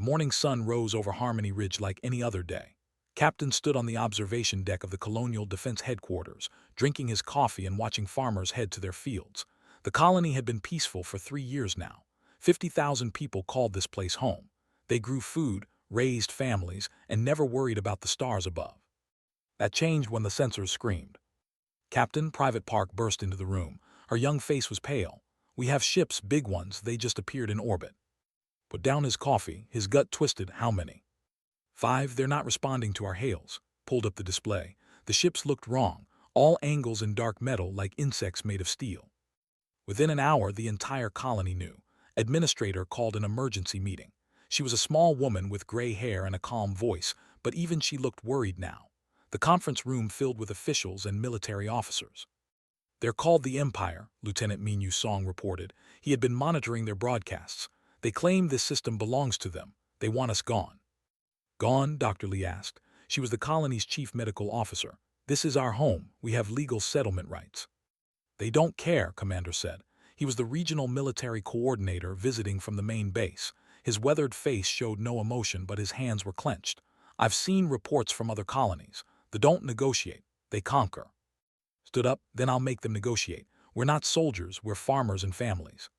morning sun rose over Harmony Ridge like any other day. Captain stood on the observation deck of the Colonial Defense Headquarters, drinking his coffee and watching farmers head to their fields. The colony had been peaceful for 3 years now. 50,000 people called this place home. They grew food, raised families, and never worried about the stars above. That changed when the sensors screamed. Captain Private Park burst into the room. Her young face was pale. "We have ships, big ones, they just appeared in orbit." Put down his coffee, his gut twisted. "How many?" "5, they're not responding to our hails." Pulled up the display. The ships looked wrong, all angles in dark metal like insects made of steel. Within an hour, the entire colony knew. Administrator called an emergency meeting. She was a small woman with gray hair and a calm voice, but even she looked worried now. The conference room filled with officials and military officers. "They're called the Empire," Lieutenant Minyu Song reported. He had been monitoring their broadcasts. "They claim this system belongs to them. They want us gone." "Gone?" Dr. Lee asked. She was the colony's chief medical officer. "This is our home. We have legal settlement rights." "They don't care," Commander said. He was the regional military coordinator visiting from the main base. His weathered face showed no emotion, but his hands were clenched. "I've seen reports from other colonies. They don't negotiate. They conquer." Stood up, "Then I'll make them negotiate. We're not soldiers, we're farmers and families."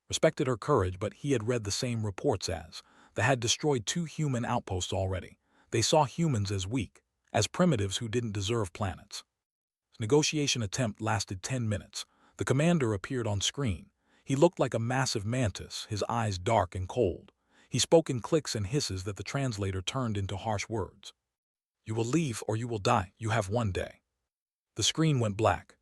Respected her courage, but he had read the same reports as. They had destroyed 2 human outposts already. They saw humans as weak, as primitives who didn't deserve planets. The negotiation attempt lasted 10 minutes. The commander appeared on screen. He looked like a massive mantis, his eyes dark and cold. He spoke in clicks and hisses that the translator turned into harsh words. "You will leave or you will die. You have 1 day." The screen went black.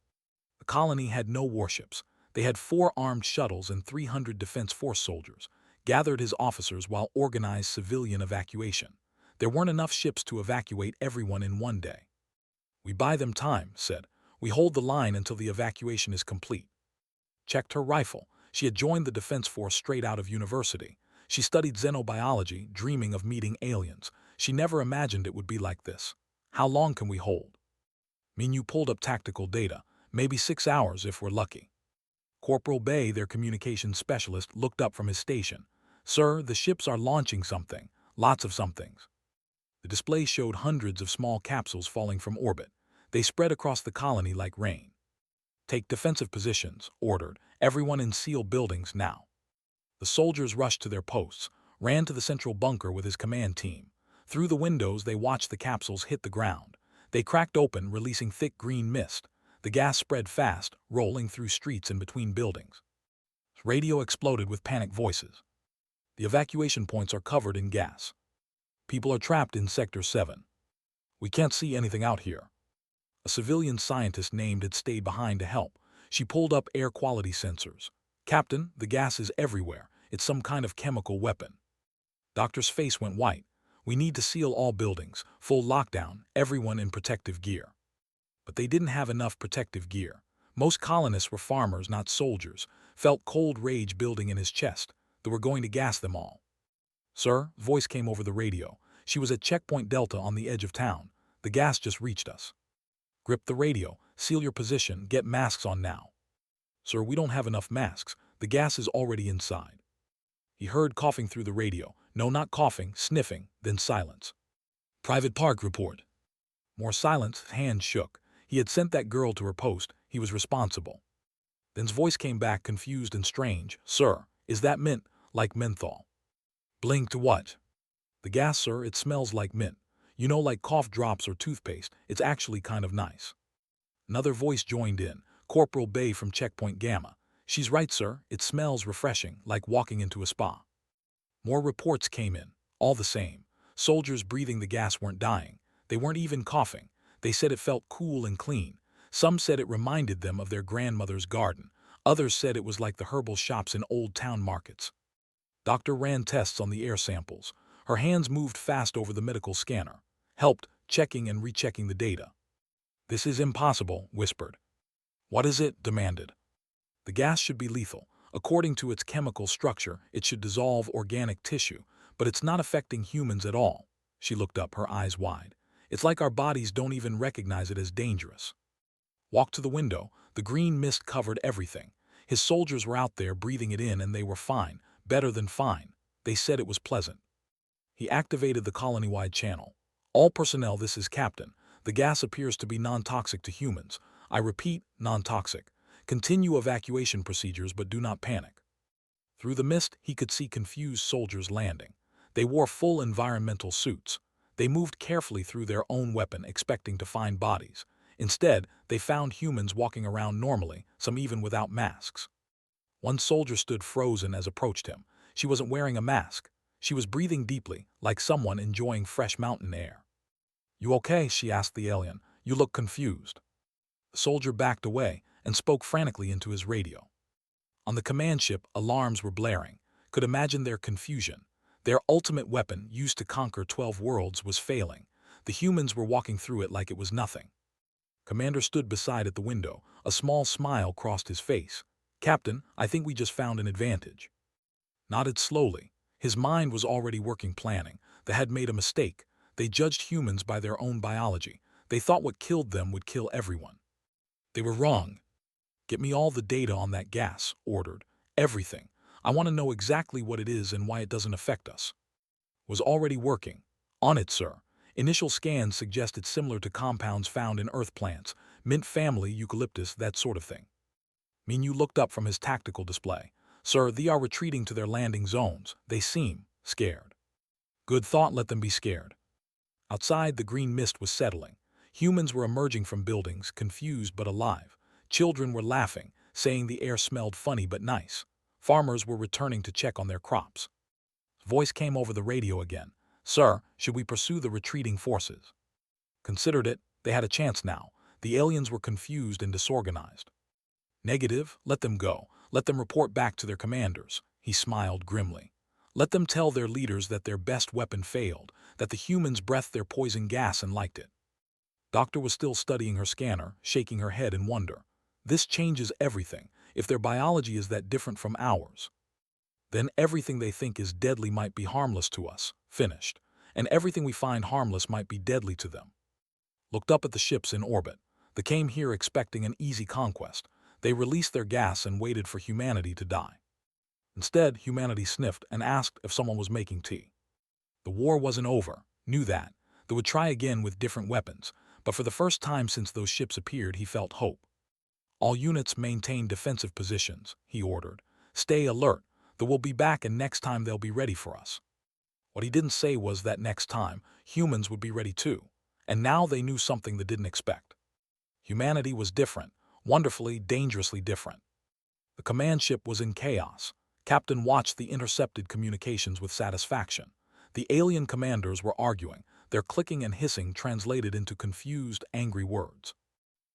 The colony had no warships. They had 4 armed shuttles and 300 Defense Force soldiers, gathered his officers while organized civilian evacuation. There weren't enough ships to evacuate everyone in 1 day. "We buy them time," said. "We hold the line until the evacuation is complete." Checked her rifle. She had joined the Defense Force straight out of university. She studied xenobiology, dreaming of meeting aliens. She never imagined it would be like this. "How long can we hold?" Minyu pulled up tactical data. "Maybe 6 hours if we're lucky." Corporal Bay, their communications specialist, looked up from his station. "Sir, the ships are launching something. Lots of somethings." The display showed hundreds of small capsules falling from orbit. They spread across the colony like rain. "Take defensive positions," ordered. "Everyone in sealed buildings now." The soldiers rushed to their posts, ran to the central bunker with his command team. Through the windows, they watched the capsules hit the ground. They cracked open, releasing thick green mist. The gas spread fast, rolling through streets and between buildings. Radio exploded with panicked voices. "The evacuation points are covered in gas. People are trapped in Sector 7. We can't see anything out here." A civilian scientist named had stayed behind to help. She pulled up air quality sensors. "Captain, the gas is everywhere. It's some kind of chemical weapon." Doctor's face went white. "We need to seal all buildings, full lockdown, everyone in protective gear." But they didn't have enough protective gear. Most colonists were farmers, not soldiers. Felt cold rage building in his chest. They were going to gas them all. "Sir," voice came over the radio. She was at Checkpoint Delta on the edge of town. "The gas just reached us." Grip the radio. "Seal your position. Get masks on now." "Sir, we don't have enough masks. The gas is already inside." He heard coughing through the radio. No, not coughing, sniffing, then silence. "Private Park report." More silence. Hands shook. He had sent that girl to her post. He was responsible. Then's voice came back, confused and strange. "Sir, is that mint? Like menthol?" "Blinked what?" "The gas, sir. It smells like mint. You know, like cough drops or toothpaste. It's actually kind of nice." Another voice joined in. Corporal Bay from Checkpoint Gamma. "She's right, sir. It smells refreshing, like walking into a spa." More reports came in. All the same. Soldiers breathing the gas weren't dying. They weren't even coughing. They said it felt cool and clean. Some said it reminded them of their grandmother's garden. Others said it was like the herbal shops in old town markets. Doctor ran tests on the air samples. Her hands moved fast over the medical scanner. Helped, checking and rechecking the data. "This is impossible," whispered. "What is it?" demanded. "The gas should be lethal. According to its chemical structure, it should dissolve organic tissue, but it's not affecting humans at all." She looked up, her eyes wide. "It's like our bodies don't even recognize it as dangerous." Walked to the window. The green mist covered everything. His soldiers were out there breathing it in and they were fine, better than fine. They said it was pleasant. He activated the colony-wide channel. All personnel, this is Captain. The gas appears to be non-toxic to humans. I repeat, non-toxic. Continue evacuation procedures, but do not panic. Through the mist, he could see confused soldiers landing. They wore full environmental suits. They moved carefully through their own weapon, expecting to find bodies. Instead, they found humans walking around normally, some even without masks. One soldier stood frozen as approached him. She wasn't wearing a mask. She was breathing deeply, like someone enjoying fresh mountain air. "You okay?" she asked the alien. "You look confused." The soldier backed away and spoke frantically into his radio. On the command ship, alarms were blaring. Could imagine their confusion. Their ultimate weapon, used to conquer 12 worlds, was failing. The humans were walking through it like it was nothing. Commander stood beside at the window. A small smile crossed his face. "Captain, I think we just found an advantage." Nodded slowly. His mind was already working, planning. They had made a mistake. They judged humans by their own biology. They thought what killed them would kill everyone. They were wrong. "Get me all the data on that gas," ordered. "Everything. I want to know exactly what it is and why it doesn't affect us." Was already working. "On it, sir." Initial scans suggested similar to compounds found in earth plants, mint family, eucalyptus, that sort of thing. Minyu looked up from his tactical display. "Sir, they are retreating to their landing zones. They seem scared." "Good thought, let them be scared." Outside, the green mist was settling. Humans were emerging from buildings, confused but alive. Children were laughing, saying the air smelled funny but nice. Farmers were returning to check on their crops. Voice came over the radio again. "Sir, should we pursue the retreating forces?" Considered it. They had a chance now. The aliens were confused and disorganized. "Negative. Let them go. Let them report back to their commanders." He smiled grimly. "Let them tell their leaders that their best weapon failed, that the humans breathed their poison gas and liked it." Doctor was still studying her scanner, shaking her head in wonder. "This changes everything. If their biology is that different from ours, then everything they think is deadly might be harmless to us." Finished. "And everything we find harmless might be deadly to them." Looked up at the ships in orbit. They came here expecting an easy conquest. They released their gas and waited for humanity to die. Instead, humanity sniffed and asked if someone was making tea. The war wasn't over. Knew that. They would try again with different weapons. But for the first time since those ships appeared, he felt hope. "All units maintain defensive positions," he ordered. "Stay alert. They will be back, and next time they'll be ready for us." What he didn't say was that next time, humans would be ready too. And now they knew something they didn't expect. Humanity was different, wonderfully, dangerously different. The command ship was in chaos. Captain watched the intercepted communications with satisfaction. The alien commanders were arguing. Their clicking and hissing translated into confused, angry words.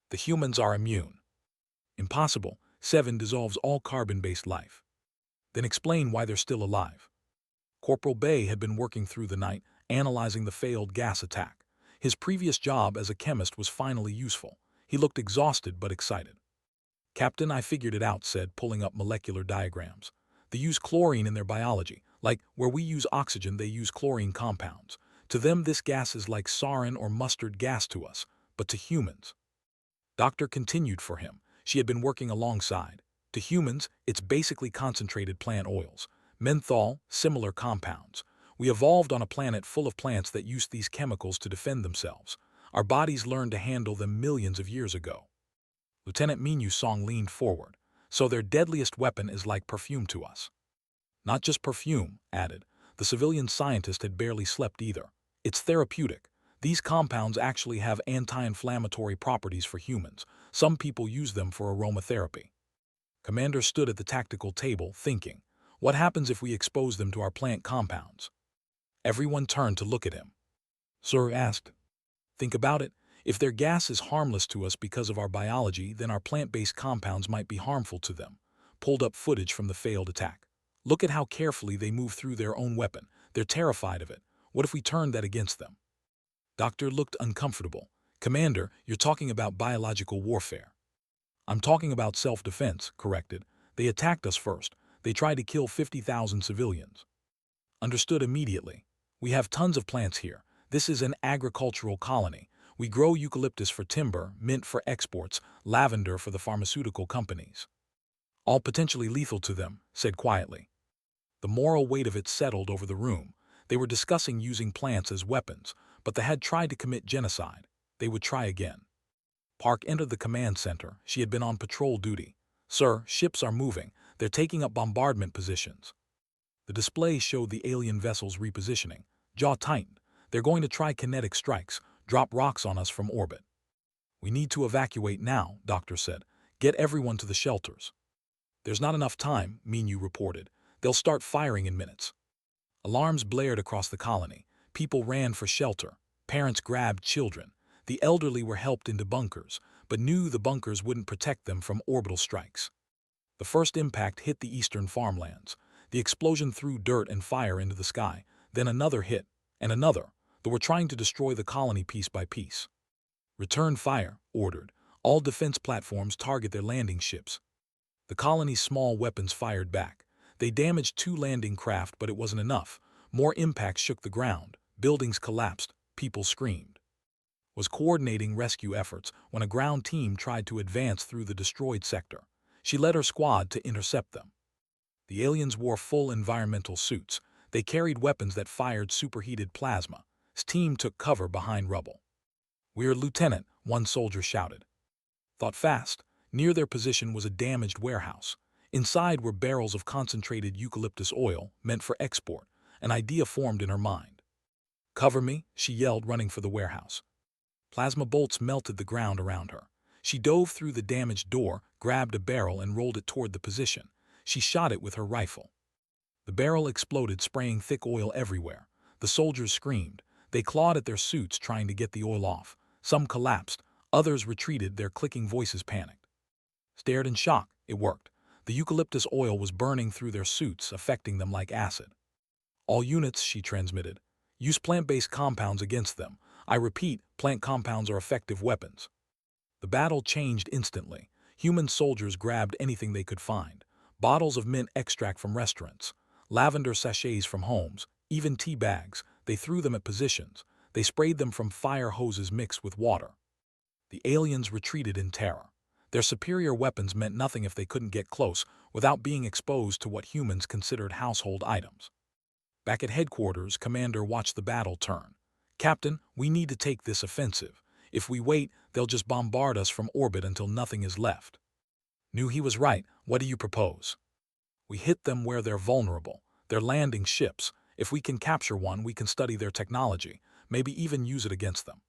"The humans are immune." "Impossible. 7 dissolves all carbon-based life." "Then explain why they're still alive." Corporal Bay had been working through the night, analyzing the failed gas attack. His previous job as a chemist was finally useful. He looked exhausted but excited. "Captain, I figured it out," said, pulling up molecular diagrams. "They use chlorine in their biology. Like where we use oxygen, they use chlorine compounds. To them, this gas is like sarin or mustard gas to us, but to humans." Doctor continued for him. She had been working alongside. "To humans, it's basically concentrated plant oils. Menthol, similar compounds. We evolved on a planet full of plants that used these chemicals to defend themselves. Our bodies learned to handle them millions of years ago." Lieutenant Minyu Song leaned forward. "So their deadliest weapon is like perfume to us." "Not just perfume," added. The civilian scientist had barely slept either. "It's therapeutic. These compounds actually have anti-inflammatory properties for humans. Some people use them for aromatherapy." Commander stood at the tactical table, thinking. What happens if we expose them to our plant compounds? Everyone turned to look at him. Sir asked. "Think about it. If their gas is harmless to us because of our biology, then our plant-based compounds might be harmful to them." Pulled up footage from the failed attack. "Look at how carefully they move through their own weapon. They're terrified of it. What if we turned that against them?" Doctor looked uncomfortable. "Commander, you're talking about biological warfare." "I'm talking about self-defense," corrected. "They attacked us first. They tried to kill 50,000 civilians." Understood immediately. "We have tons of plants here. This is an agricultural colony. We grow eucalyptus for timber, mint for exports, lavender for the pharmaceutical companies. All potentially lethal to them," said quietly. The moral weight of it settled over the room. They were discussing using plants as weapons, but they had tried to commit genocide. They would try again. Park entered the command center. She had been on patrol duty. "Sir, ships are moving. They're taking up bombardment positions." The display showed the alien vessels repositioning. Jaw tightened. "They're going to try kinetic strikes, drop rocks on us from orbit." "We need to evacuate now," Doctor said. "Get everyone to the shelters." "There's not enough time," Minyu reported. "They'll start firing in minutes." Alarms blared across the colony. People ran for shelter. Parents grabbed children. The elderly were helped into bunkers, but knew the bunkers wouldn't protect them from orbital strikes. The first impact hit the eastern farmlands. The explosion threw dirt and fire into the sky. Then another hit, and another. They were trying to destroy the colony piece by piece. "Return fire," ordered. "All defense platforms target their landing ships." The colony's small weapons fired back. They damaged 2 landing craft, but it wasn't enough. More impacts shook the ground. Buildings collapsed. People screamed. Was coordinating rescue efforts when a ground team tried to advance through the destroyed sector. She led her squad to intercept them. The aliens wore full environmental suits. They carried weapons that fired superheated plasma. His team took cover behind rubble. "We're Lieutenant," one soldier shouted. Thought fast. Near their position was a damaged warehouse. Inside were barrels of concentrated eucalyptus oil meant for export. An idea formed in her mind. "Cover me," she yelled, running for the warehouse. Plasma bolts melted the ground around her. She dove through the damaged door, grabbed a barrel and rolled it toward the position. She shot it with her rifle. The barrel exploded, spraying thick oil everywhere. The soldiers screamed. They clawed at their suits, trying to get the oil off. Some collapsed. Others retreated, their clicking voices panicked. Stared in shock. It worked. The eucalyptus oil was burning through their suits, affecting them like acid. "All units," she transmitted, "use plant-based compounds against them. I repeat, plant compounds are effective weapons." The battle changed instantly. Human soldiers grabbed anything they could find. Bottles of mint extract from restaurants, lavender sachets from homes, even tea bags. They threw them at positions. They sprayed them from fire hoses mixed with water. The aliens retreated in terror. Their superior weapons meant nothing if they couldn't get close without being exposed to what humans considered household items. Back at headquarters, Commander watched the battle turn. "Captain, we need to take this offensive. If we wait, they'll just bombard us from orbit until nothing is left." Knew he was right. "What do you propose?" "We hit them where they're vulnerable. They're landing ships. If we can capture one, we can study their technology, maybe even use it against them."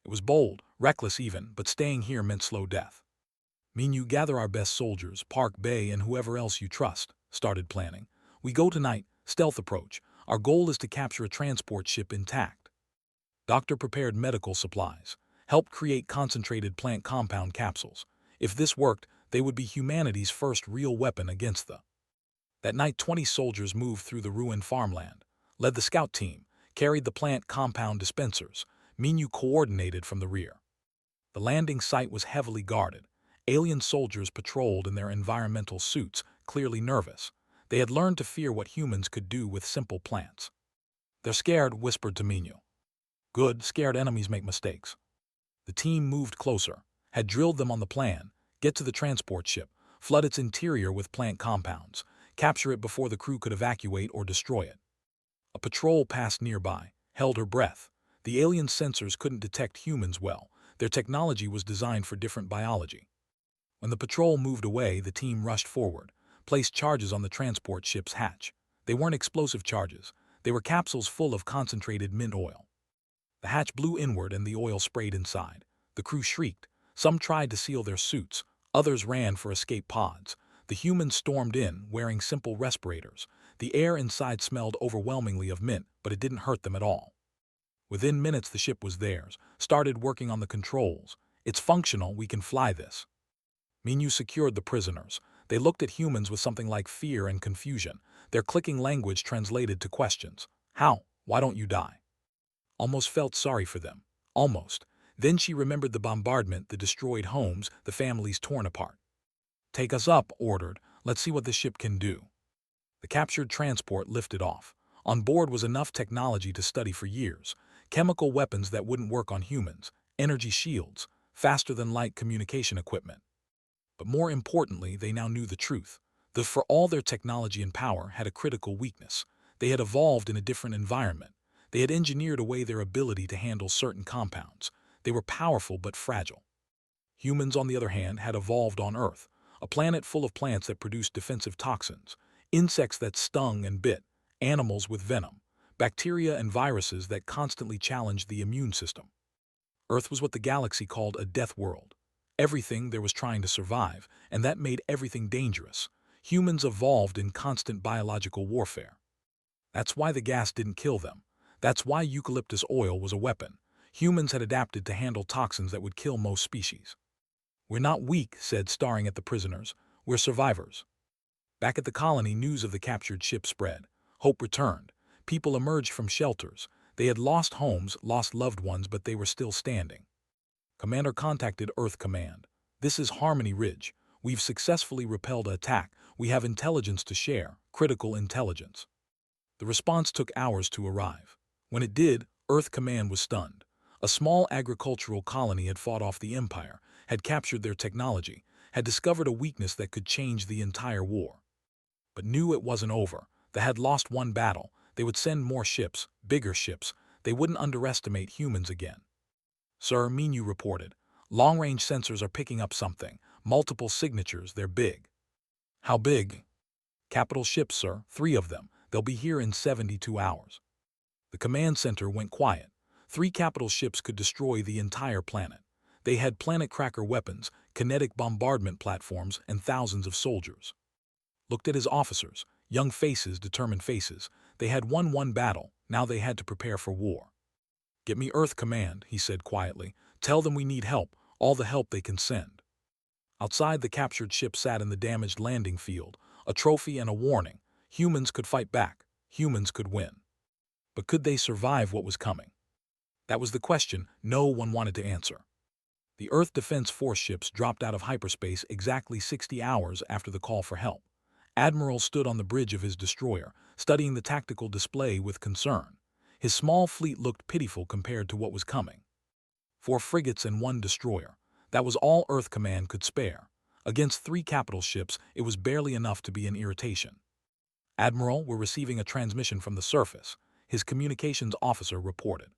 It was bold, reckless even, but staying here meant slow death. "You gather our best soldiers, Park Bay and whoever else you trust," started planning. "We go tonight, stealth approach. Our goal is to capture a transport ship intact." Doctor prepared medical supplies, helped create concentrated plant compound capsules. If this worked, they would be humanity's first real weapon against the. That night, 20 soldiers moved through the ruined farmland, led the scout team, carried the plant compound dispensers. Minyu coordinated from the rear. The landing site was heavily guarded. Alien soldiers patrolled in their environmental suits, clearly nervous. They had learned to fear what humans could do with simple plants. "They're scared," whispered to Minyu. "Good, scared enemies make mistakes." The team moved closer, had drilled them on the plan. Get to the transport ship, flood its interior with plant compounds, capture it before the crew could evacuate or destroy it. A patrol passed nearby, held her breath. The alien sensors couldn't detect humans well. Their technology was designed for different biology. When the patrol moved away, the team rushed forward, placed charges on the transport ship's hatch. They weren't explosive charges. They were capsules full of concentrated mint oil. The hatch blew inward and the oil sprayed inside. The crew shrieked. Some tried to seal their suits. Others ran for escape pods. The humans stormed in, wearing simple respirators. The air inside smelled overwhelmingly of mint, but it didn't hurt them at all. Within minutes, the ship was theirs. Started working on the controls. "It's functional, we can fly this." Minyu secured the prisoners. They looked at humans with something like fear and confusion. Their clicking language translated to questions. "How? Why don't you die?" Almost felt sorry for them. Almost. Then she remembered the bombardment, the destroyed homes, the families torn apart. "Take us up," ordered. "Let's see what the ship can do." The captured transport lifted off. On board was enough technology to study for years. Chemical weapons that wouldn't work on humans, energy shields, faster-than-light communication equipment. But more importantly, they now knew the truth. For all their technology and power, had a critical weakness. They had evolved in a different environment. They had engineered away their ability to handle certain compounds. They were powerful but fragile. Humans, on the other hand, had evolved on Earth, a planet full of plants that produced defensive toxins, insects that stung and bit, animals with venom, bacteria and viruses that constantly challenged the immune system. Earth was what the galaxy called a death world. Everything there was trying to survive, and that made everything dangerous. Humans evolved in constant biological warfare. That's why the gas didn't kill them. That's why eucalyptus oil was a weapon. Humans had adapted to handle toxins that would kill most species. "We're not weak," said, staring at the prisoners. "We're survivors." Back at the colony, news of the captured ship spread. Hope returned. People emerged from shelters. They had lost homes, lost loved ones, but they were still standing. Commander contacted Earth Command. "This is Harmony Ridge. We've successfully repelled an attack. We have intelligence to share, critical intelligence." The response took hours to arrive. When it did, Earth Command was stunned. A small agricultural colony had fought off the Empire, had captured their technology, had discovered a weakness that could change the entire war. But knew it wasn't over. They had lost one battle. They would send more ships, bigger ships. They wouldn't underestimate humans again. "Sir," Minu reported, "long-range sensors are picking up something. Multiple signatures, they're big." "How big?" "Capital ships, sir, 3 of them. They'll be here in 72 hours. The command center went quiet. 3 capital ships could destroy the entire planet. They had planet-cracker weapons, kinetic bombardment platforms, and thousands of soldiers. Looked at his officers, young faces, determined faces. They had won one battle, now they had to prepare for war. "Get me Earth Command," he said quietly. "Tell them we need help, all the help they can send." Outside, the captured ship sat in the damaged landing field, a trophy and a warning. Humans could fight back. Humans could win. But could they survive what was coming? That was the question no one wanted to answer. The Earth Defense Force ships dropped out of hyperspace exactly 60 hours after the call for help. Admiral stood on the bridge of his destroyer, studying the tactical display with concern. His small fleet looked pitiful compared to what was coming. 4 frigates and 1 destroyer. That was all Earth Command could spare. Against 3 capital ships, it was barely enough to be an irritation. "Admiral, we're receiving a transmission from the surface," his communications officer reported.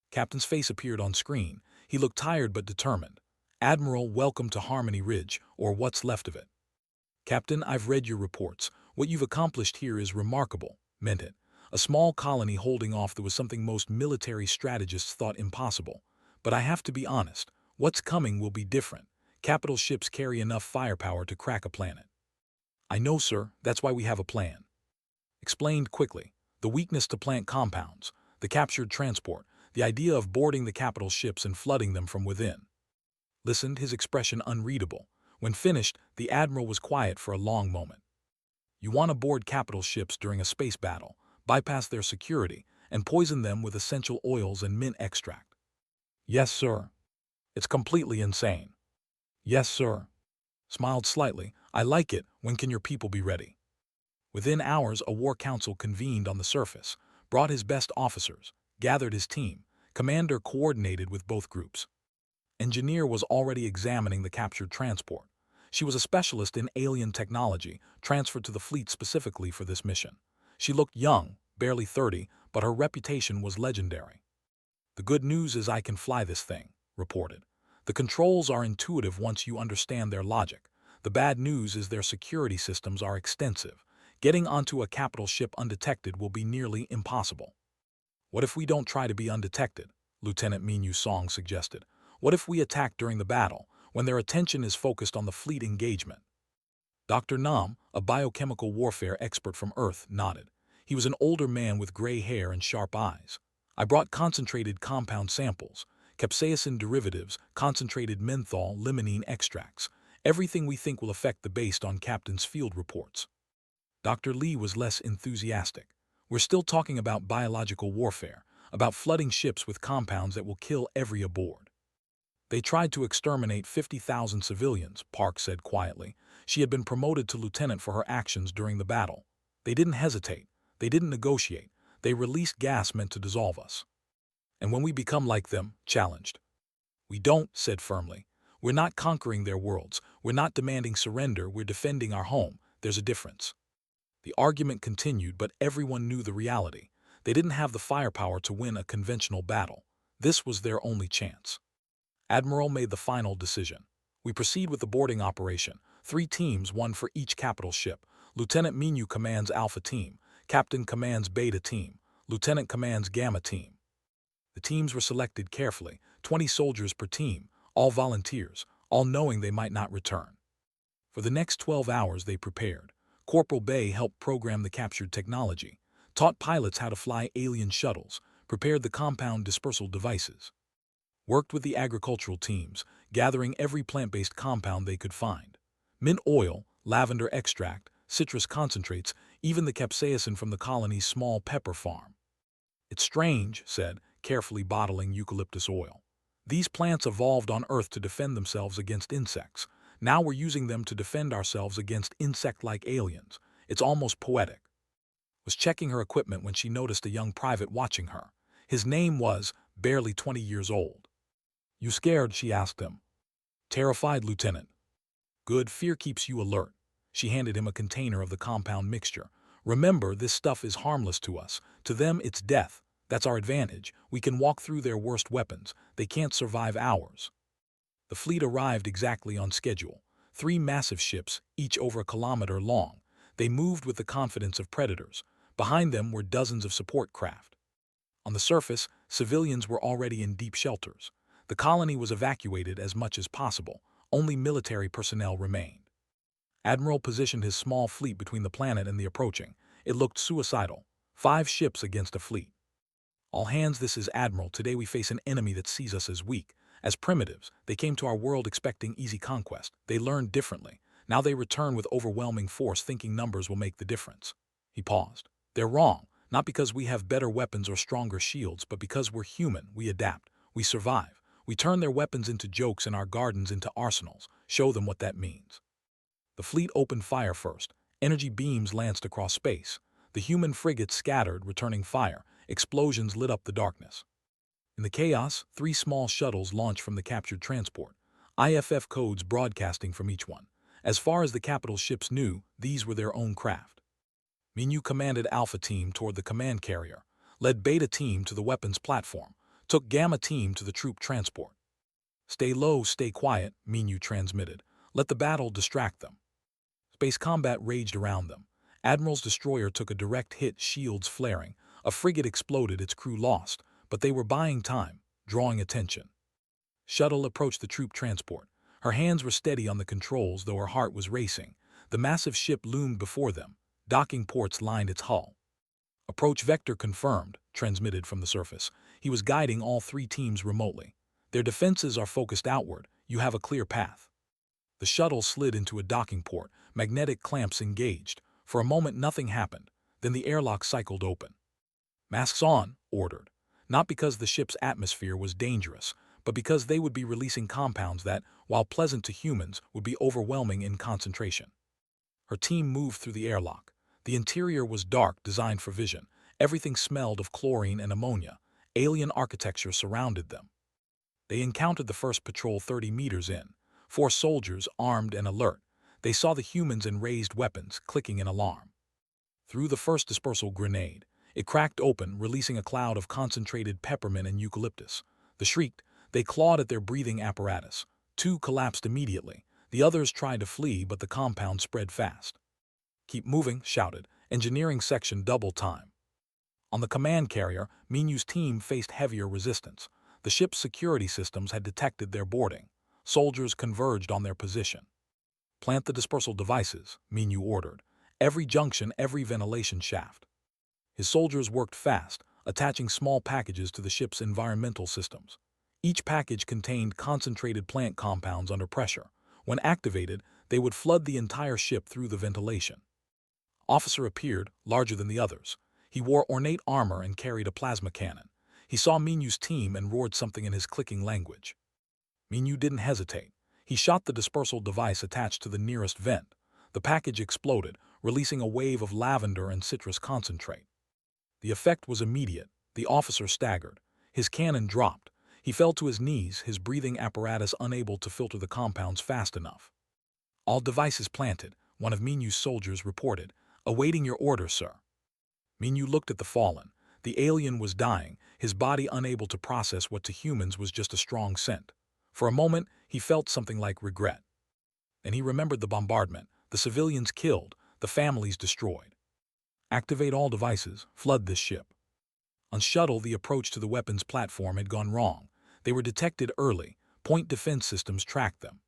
Captain's face appeared on screen. He looked tired but determined. "Admiral, welcome to Harmony Ridge, or what's left of it." "Captain, I've read your reports. What you've accomplished here is remarkable," meant it. A small colony holding off that was something most military strategists thought impossible. "But I have to be honest. What's coming will be different. Capital ships carry enough firepower to crack a planet." "I know, sir. That's why we have a plan." Explained quickly. The weakness to plant compounds, the captured transport, the idea of boarding the capital ships and flooding them from within. Listened, his expression unreadable. When finished, the Admiral was quiet for a long moment. "You want to board capital ships during a space battle, bypass their security, and poison them with essential oils and mint extract." "Yes, sir." "It's completely insane." "Yes, sir." Smiled slightly. "I like it. When can your people be ready?" Within hours, a war council convened on the surface, brought his best officers, gathered his team. Commander coordinated with both groups. Engineer was already examining the captured transport. She was a specialist in alien technology, transferred to the fleet specifically for this mission. She looked young, barely 30, but her reputation was legendary. "The good news is I can fly this thing," reported. "The controls are intuitive once you understand their logic. The bad news is their security systems are extensive. Getting onto a capital ship undetected will be nearly impossible." "What if we don't try to be undetected?" Lieutenant Minu Song suggested. "What if we attack during the battle, when their attention is focused on the fleet engagement?" Dr. Nam, a biochemical warfare expert from Earth, nodded. He was an older man with gray hair and sharp eyes. "I brought concentrated compound samples, capsaicin derivatives, concentrated menthol, limonene extracts, everything we think will affect the based on Captain's field reports." Dr. Lee was less enthusiastic. "We're still talking about biological warfare, about flooding ships with compounds that will kill every aboard." "They tried to exterminate 50,000 civilians," Park said quietly. She had been promoted to lieutenant for her actions during the battle. "They didn't hesitate. They didn't negotiate. They released gas meant to dissolve us." "And when we become like them," challenged. "We don't," said firmly. "We're not conquering their worlds. We're not demanding surrender. We're defending our home. There's a difference." The argument continued, but everyone knew the reality. They didn't have the firepower to win a conventional battle. This was their only chance. Admiral made the final decision. We proceed with the boarding operation. 3 teams, 1 for each capital ship. Lieutenant Minyu commands Alpha Team. Captain commands Beta Team. Lieutenant commands Gamma Team. The teams were selected carefully, 20 soldiers per team, all volunteers, all knowing they might not return. For the next 12 hours they prepared. Corporal Bay helped program the captured technology, taught pilots how to fly alien shuttles, prepared the compound dispersal devices. Worked with the agricultural teams, gathering every plant-based compound they could find. Mint oil, lavender extract, citrus concentrates, even the capsaicin from the colony's small pepper farm. It's strange, said, carefully bottling eucalyptus oil. These plants evolved on Earth to defend themselves against insects. Now we're using them to defend ourselves against insect-like aliens. It's almost poetic. Was checking her equipment when she noticed a young private watching her. His name was barely 20 years old. You scared? She asked him. Terrified, Lieutenant. Good, fear keeps you alert. She handed him a container of the compound mixture. Remember, this stuff is harmless to us. To them, it's death. That's our advantage. We can walk through their worst weapons. They can't survive ours. The fleet arrived exactly on schedule. 3 massive ships, each over a kilometer long. They moved with the confidence of predators. Behind them were dozens of support craft. On the surface, civilians were already in deep shelters. The colony was evacuated as much as possible. Only military personnel remained. Admiral positioned his small fleet between the planet and the approaching. It looked suicidal. 5 ships against a fleet. All hands, this is Admiral. Today we face an enemy that sees us as weak, as primitives. They came to our world expecting easy conquest. They learned differently. Now they return with overwhelming force, thinking numbers will make the difference. He paused. They're wrong, not because we have better weapons or stronger shields, but because we're human. We adapt. We survive. We turn their weapons into jokes and our gardens into arsenals. Show them what that means. The fleet opened fire first. Energy beams lanced across space. The human frigates scattered, returning fire. Explosions lit up the darkness. In the chaos, 3 small shuttles launched from the captured transport, IFF codes broadcasting from each one. As far as the capital ships knew, these were their own craft. Minyu commanded Alpha Team toward the command carrier, led Beta Team to the weapons platform, took Gamma Team to the troop transport. Stay low, stay quiet, Minyu transmitted. Let the battle distract them. Space combat raged around them. Admiral's destroyer took a direct hit, shields flaring. A frigate exploded, its crew lost, but they were buying time, drawing attention. Shuttle approached the troop transport. Her hands were steady on the controls, though her heart was racing. The massive ship loomed before them. Docking ports lined its hull. Approach vector confirmed, transmitted from the surface. He was guiding all 3 teams remotely. Their defenses are focused outward. You have a clear path. The shuttle slid into a docking port. Magnetic clamps engaged. For a moment nothing happened. Then the airlock cycled open. Masks on, ordered. Not because the ship's atmosphere was dangerous, but because they would be releasing compounds that, while pleasant to humans, would be overwhelming in concentration. Her team moved through the airlock. The interior was dark, designed for vision. Everything smelled of chlorine and ammonia. Alien architecture surrounded them. They encountered the first patrol 30 meters in. 4 soldiers, armed and alert. They saw the humans and raised weapons, clicking in alarm. Threw the first dispersal grenade. It cracked open, releasing a cloud of concentrated peppermint and eucalyptus. They shrieked. They clawed at their breathing apparatus. 2 collapsed immediately. The others tried to flee, but the compound spread fast. Keep moving, shouted. Engineering section double time. On the command carrier, Minyu's team faced heavier resistance. The ship's security systems had detected their boarding. Soldiers converged on their position. Plant the dispersal devices, Minyu ordered. Every junction, every ventilation shaft. His soldiers worked fast, attaching small packages to the ship's environmental systems. Each package contained concentrated plant compounds under pressure. When activated, they would flood the entire ship through the ventilation. Officer appeared, larger than the others. He wore ornate armor and carried a plasma cannon. He saw Minyu's team and roared something in his clicking language. Minyu didn't hesitate. He shot the dispersal device attached to the nearest vent. The package exploded, releasing a wave of lavender and citrus concentrate. The effect was immediate. The officer staggered. His cannon dropped. He fell to his knees, his breathing apparatus unable to filter the compounds fast enough. All devices planted, one of Minyu's soldiers reported. "Awaiting your order, sir." Minyu looked at the fallen. The alien was dying, his body unable to process what to humans was just a strong scent. For a moment, he felt something like regret. And he remembered the bombardment, the civilians killed, the families destroyed. "Activate all devices, flood this ship." On shuttle, the approach to the weapons platform had gone wrong. They were detected early. Point defense systems tracked them.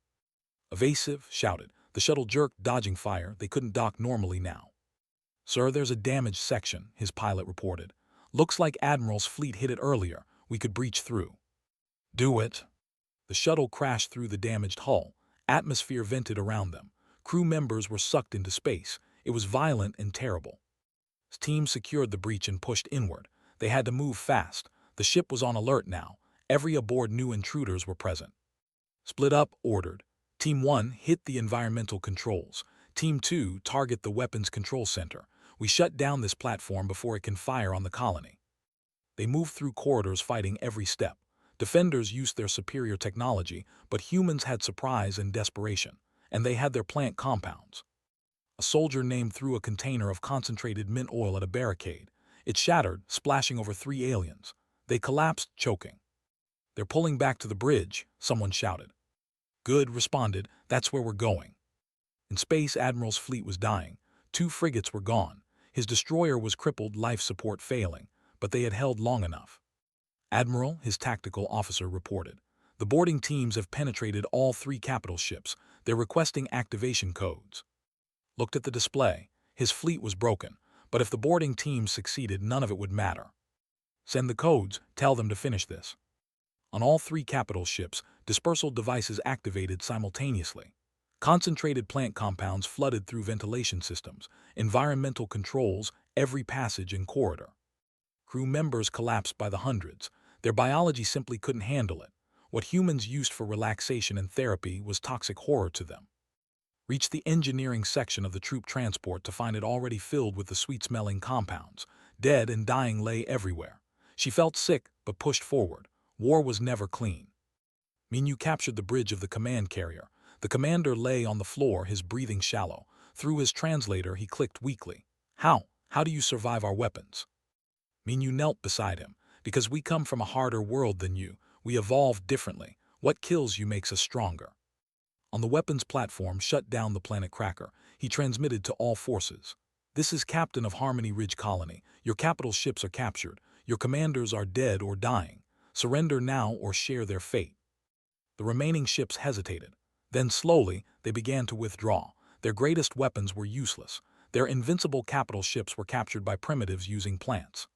"Evasive," shouted. The shuttle jerked, dodging fire. They couldn't dock normally now. "Sir, there's a damaged section," his pilot reported. "Looks like Admiral's fleet hit it earlier. We could breach through." "Do it." The shuttle crashed through the damaged hull. Atmosphere vented around them. Crew members were sucked into space. It was violent and terrible. Team secured the breach and pushed inward. They had to move fast. The ship was on alert now. Every aboard knew intruders were present. "Split up," ordered. Team 1, hit the environmental controls. Team 2, target the weapons control center. We shut down this platform before it can fire on the colony. They moved through corridors fighting every step. Defenders used their superior technology, but humans had surprise and desperation, and they had their plant compounds. A soldier named threw a container of concentrated mint oil at a barricade. It shattered, splashing over 3 aliens. They collapsed, choking. "They're pulling back to the bridge," someone shouted. "Good," responded. "That's where we're going." In space, Admiral's fleet was dying. 2 frigates were gone. His destroyer was crippled, life support failing, but they had held long enough. "Admiral," his tactical officer reported. "The boarding teams have penetrated all 3 capital ships. They're requesting activation codes." Looked at the display. His fleet was broken, but if the boarding teams succeeded, none of it would matter. "Send the codes. Tell them to finish this." On all 3 capital ships, dispersal devices activated simultaneously. Concentrated plant compounds flooded through ventilation systems, environmental controls, every passage and corridor. Crew members collapsed by the hundreds. Their biology simply couldn't handle it. What humans used for relaxation and therapy was toxic horror to them. Reached the engineering section of the troop transport to find it already filled with the sweet-smelling compounds. Dead and dying lay everywhere. She felt sick, but pushed forward. War was never clean. Minyu captured the bridge of the command carrier. The commander lay on the floor, his breathing shallow. Through his translator, he clicked weakly. "How? How do you survive our weapons?" Minyu knelt beside him. "Because we come from a harder world than you. We evolved differently. What kills you makes us stronger." On the weapons platform, shut down the planet Cracker. He transmitted to all forces. "This is Captain of Harmony Ridge Colony. Your capital ships are captured. Your commanders are dead or dying. Surrender now or share their fate." The remaining ships hesitated. Then slowly, they began to withdraw. Their greatest weapons were useless. Their invincible capital ships were captured by primitives using plants.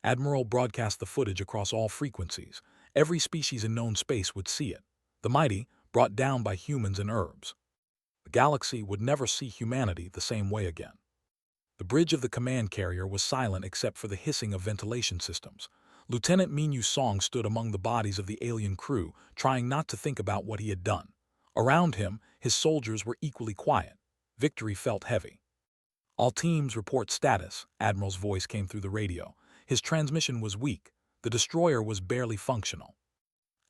Admiral broadcast the footage across all frequencies. Every species in known space would see it. The mighty, brought down by humans and herbs. The galaxy would never see humanity the same way again. The bridge of the command carrier was silent except for the hissing of ventilation systems. Lieutenant Minyu Song stood among the bodies of the alien crew, trying not to think about what he had done. Around him, his soldiers were equally quiet. Victory felt heavy. "All teams report status," Admiral's voice came through the radio. His transmission was weak. The destroyer was barely functional.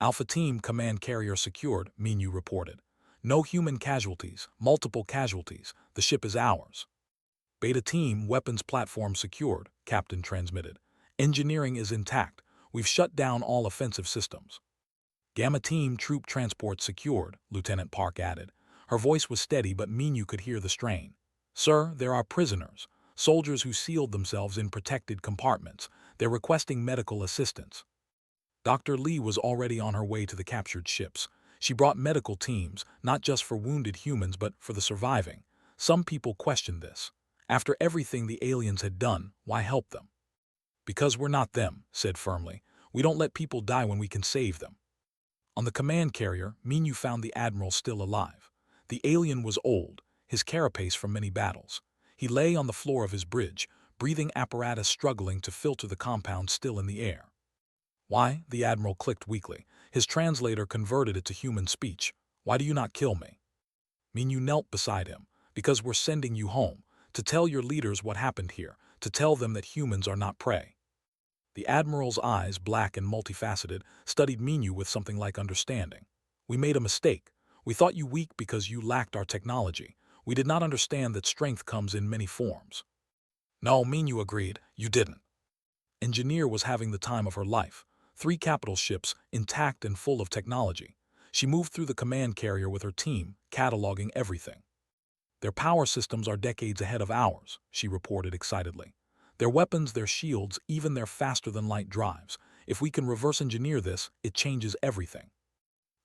"Alpha Team, command carrier secured," Minyu reported. "No human casualties, multiple casualties. The ship is ours." "Beta Team, weapons platform secured," Captain transmitted. "Engineering is intact. We've shut down all offensive systems." "Gamma Team, troop transport secured," Lieutenant Park added. Her voice was steady, but Minyu could hear the strain. "Sir, there are prisoners, soldiers who sealed themselves in protected compartments. They're requesting medical assistance." Dr. Lee was already on her way to the captured ships. She brought medical teams, not just for wounded humans but for the surviving. Some people questioned this. After everything the aliens had done, why help them? "Because we're not them," said firmly. "We don't let people die when we can save them." On the command carrier, Minyu found the Admiral still alive. The alien was old, his carapace from many battles. He lay on the floor of his bridge, breathing apparatus struggling to filter the compound still in the air. "Why?" the Admiral clicked weakly. His translator converted it to human speech. "Why do you not kill me?" Minyu knelt beside him. "Because we're sending you home, to tell your leaders what happened here, to tell them that humans are not prey." The Admiral's eyes, black and multifaceted, studied Minyu with something like understanding. "We made a mistake. We thought you weak because you lacked our technology. We did not understand that strength comes in many forms. No, you agreed. You didn't. Engineer was having the time of her life. 3 capital ships, intact and full of technology. She moved through the command carrier with her team, cataloging everything. Their power systems are decades ahead of ours, she reported excitedly. Their weapons, their shields, even their faster-than-light drives. If we can reverse engineer this, it changes everything.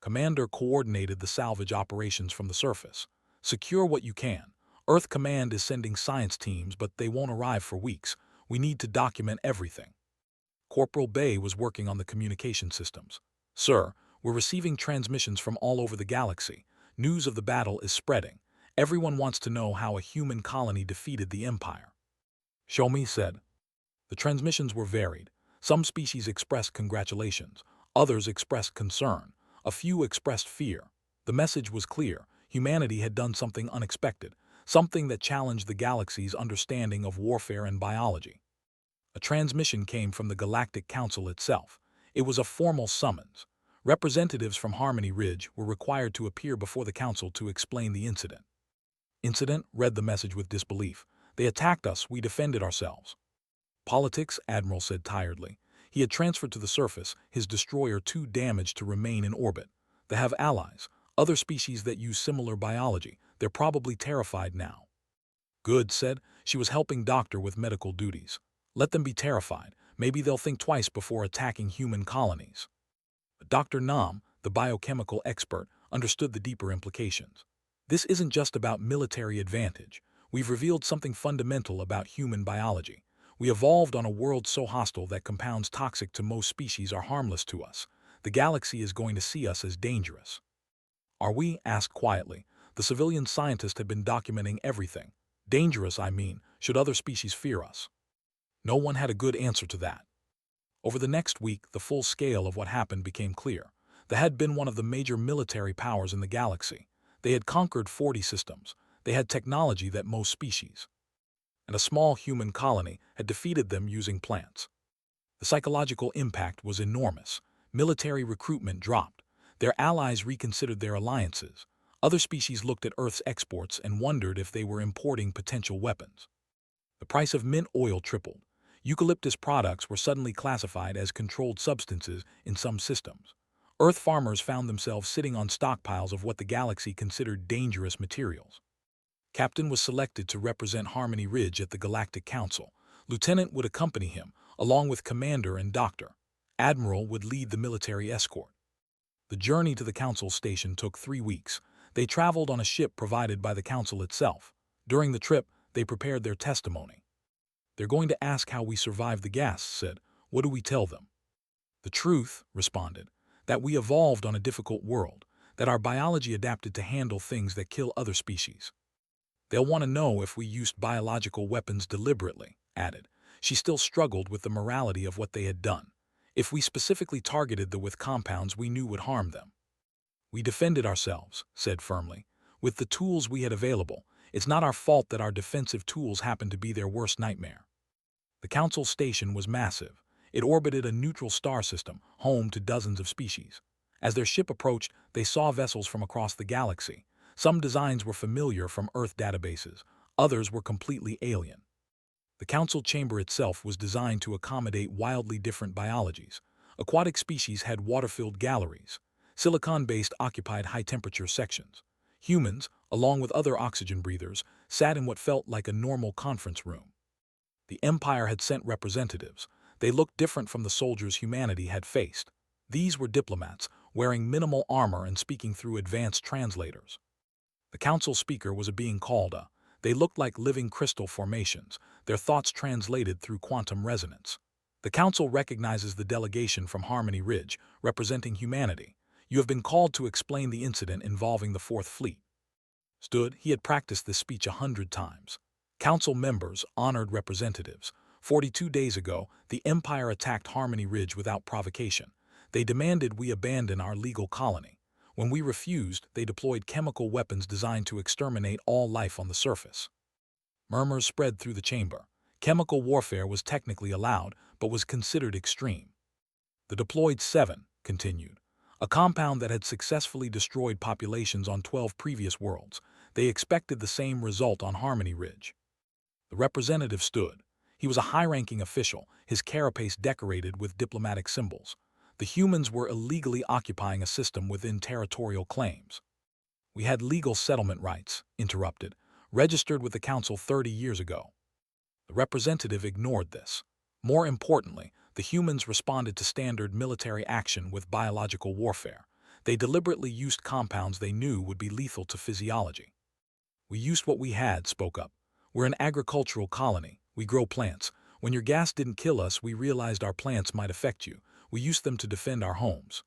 Commander coordinated the salvage operations from the surface. Secure what you can. Earth Command is sending science teams, but they won't arrive for weeks. We need to document everything. Corporal Bay was working on the communication systems. Sir, we're receiving transmissions from all over the galaxy. News of the battle is spreading. Everyone wants to know how a human colony defeated the Empire. Show me, said. The transmissions were varied. Some species expressed congratulations. Others expressed concern. A few expressed fear. The message was clear. Humanity had done something unexpected, something that challenged the galaxy's understanding of warfare and biology. A transmission came from the Galactic Council itself. It was a formal summons. Representatives from Harmony Ridge were required to appear before the Council to explain the incident. Incident? Read the message with disbelief. They attacked us, we defended ourselves. Politics, Admiral said tiredly. He had transferred to the surface, his destroyer too damaged to remain in orbit. They have allies, other species that use similar biology. They're probably terrified now. Good, said. She was helping Doctor with medical duties. Let them be terrified. Maybe they'll think twice before attacking human colonies. But Dr. Nam, the biochemical expert, understood the deeper implications. This isn't just about military advantage. We've revealed something fundamental about human biology. We evolved on a world so hostile that compounds toxic to most species are harmless to us. The galaxy is going to see us as dangerous. Are we? Asked quietly. The civilian scientist had been documenting everything. Dangerous, I mean, should other species fear us? No one had a good answer to that. Over the next week, the full scale of what happened became clear. They had been one of the major military powers in the galaxy. They had conquered 40 systems. They had technology that most species. And a small human colony had defeated them using plants. The psychological impact was enormous. Military recruitment dropped. Their allies reconsidered their alliances. Other species looked at Earth's exports and wondered if they were importing potential weapons. The price of mint oil tripled. Eucalyptus products were suddenly classified as controlled substances in some systems. Earth farmers found themselves sitting on stockpiles of what the galaxy considered dangerous materials. Captain was selected to represent Harmony Ridge at the Galactic Council. Lieutenant would accompany him, along with Commander and Doctor. Admiral would lead the military escort. The journey to the Council station took 3 weeks. They traveled on a ship provided by the Council itself. During the trip, they prepared their testimony. They're going to ask how we survived the gas, said. What do we tell them? The truth, responded, that we evolved on a difficult world, that our biology adapted to handle things that kill other species. They'll want to know if we used biological weapons deliberately, added. She still struggled with the morality of what they had done. If we specifically targeted them with compounds we knew would harm them. We defended ourselves, said firmly. With the tools we had available, it's not our fault that our defensive tools happened to be their worst nightmare. The Council station was massive. It orbited a neutral star system, home to dozens of species. As their ship approached, they saw vessels from across the galaxy. Some designs were familiar from Earth databases. Others were completely alien. The Council chamber itself was designed to accommodate wildly different biologies. Aquatic species had water-filled galleries. Silicon-based occupied high-temperature sections. Humans, along with other oxygen breathers, sat in what felt like a normal conference room. The Empire had sent representatives. They looked different from the soldiers humanity had faced. These were diplomats, wearing minimal armor and speaking through advanced translators. The Council speaker was a being called a. They looked like living crystal formations, their thoughts translated through quantum resonance. The Council recognizes the delegation from Harmony Ridge, representing humanity. You have been called to explain the incident involving the Fourth Fleet. Stood, he had practiced this speech 100 times. Council members, honored representatives. 42 days ago, the Empire attacked Harmony Ridge without provocation. They demanded we abandon our legal colony. When we refused, they deployed chemical weapons designed to exterminate all life on the surface. Murmurs spread through the chamber. Chemical warfare was technically allowed, but was considered extreme. The Deployed 7 continued. A compound that had successfully destroyed populations on 12 previous worlds. They expected the same result on Harmony Ridge. The representative stood. He was a high-ranking official, his carapace decorated with diplomatic symbols. The humans were illegally occupying a system within territorial claims. We had legal settlement rights, interrupted, registered with the council 30 years ago. The representative ignored this. More importantly, the humans responded to standard military action with biological warfare. They deliberately used compounds they knew would be lethal to physiology. We used what we had, spoke up. We're an agricultural colony. We grow plants. When your gas didn't kill us, we realized our plants might affect you. We used them to defend our homes.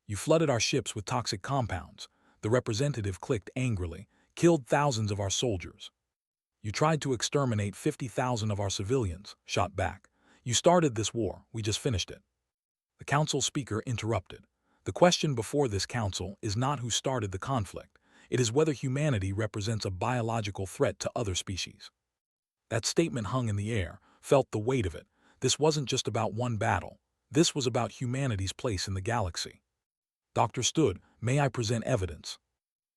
You flooded our ships with toxic compounds. The representative clicked angrily, killed thousands of our soldiers. You tried to exterminate 50,000 of our civilians, shot back. You started this war, we just finished it. The council speaker interrupted. The question before this council is not who started the conflict. It is whether humanity represents a biological threat to other species. That statement hung in the air, felt the weight of it. This wasn't just about one battle. This was about humanity's place in the galaxy. Doctor stood. May I present evidence?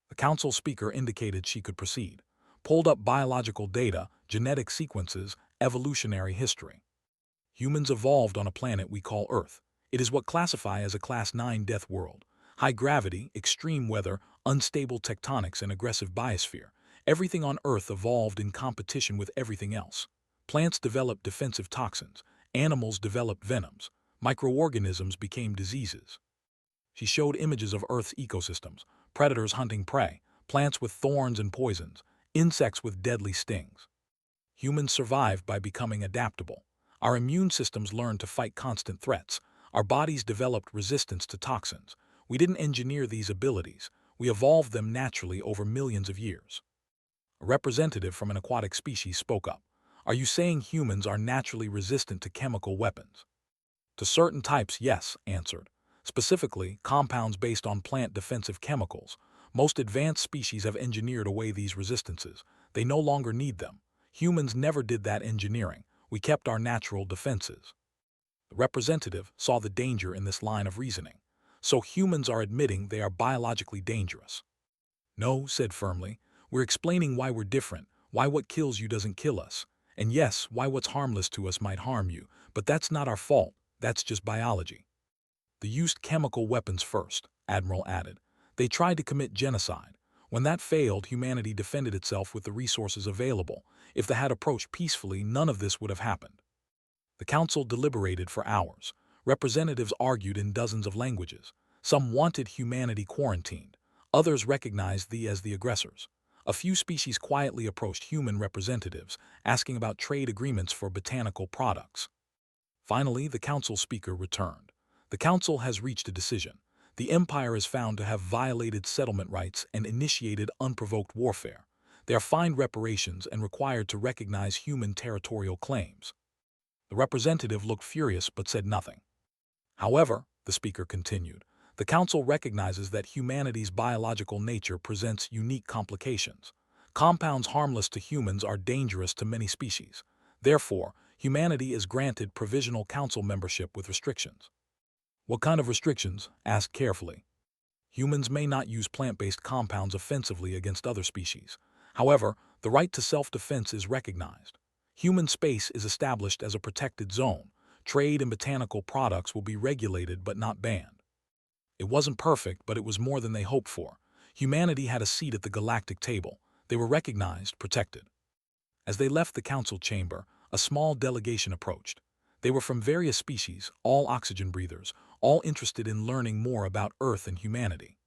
The council speaker indicated she could proceed. Pulled up biological data, genetic sequences, evolutionary history. Humans evolved on a planet we call Earth. It is what classify as a Class 9 death world. High gravity, extreme weather, unstable tectonics, and aggressive biosphere. Everything on Earth evolved in competition with everything else. Plants developed defensive toxins. Animals developed venoms. Microorganisms became diseases. She showed images of Earth's ecosystems, predators hunting prey, plants with thorns and poisons, insects with deadly stings. Humans survived by becoming adaptable. Our immune systems learned to fight constant threats. Our bodies developed resistance to toxins. We didn't engineer these abilities. We evolved them naturally over millions of years. A representative from an aquatic species spoke up. Are you saying humans are naturally resistant to chemical weapons? To certain types, yes, answered. Specifically, compounds based on plant defensive chemicals. Most advanced species have engineered away these resistances. They no longer need them. Humans never did that engineering. We kept our natural defenses. The representative saw the danger in this line of reasoning. So humans are admitting they are biologically dangerous. No, said firmly. We're explaining why we're different, why what kills you doesn't kill us. And yes, why what's harmless to us might harm you, but that's not our fault. That's just biology. They used chemical weapons first, Admiral added. They tried to commit genocide. When that failed, humanity defended itself with the resources available. If they had approached peacefully, none of this would have happened. The council deliberated for hours. Representatives argued in dozens of languages. Some wanted humanity quarantined. Others recognized these as the aggressors. A few species quietly approached human representatives, asking about trade agreements for botanical products. Finally, the council speaker returned. The council has reached a decision. The Empire is found to have violated settlement rights and initiated unprovoked warfare. They are fined reparations and required to recognize human territorial claims. The representative looked furious but said nothing. However, the speaker continued, the council recognizes that humanity's biological nature presents unique complications. Compounds harmless to humans are dangerous to many species. Therefore, humanity is granted provisional council membership with restrictions. What kind of restrictions? Asked carefully. Humans may not use plant-based compounds offensively against other species. However, the right to self-defense is recognized. Human space is established as a protected zone. Trade in botanical products will be regulated but not banned. It wasn't perfect, but it was more than they hoped for. Humanity had a seat at the galactic table. They were recognized, protected. As they left the council chamber, a small delegation approached. They were from various species, all oxygen breathers, all interested in learning more about Earth and humanity.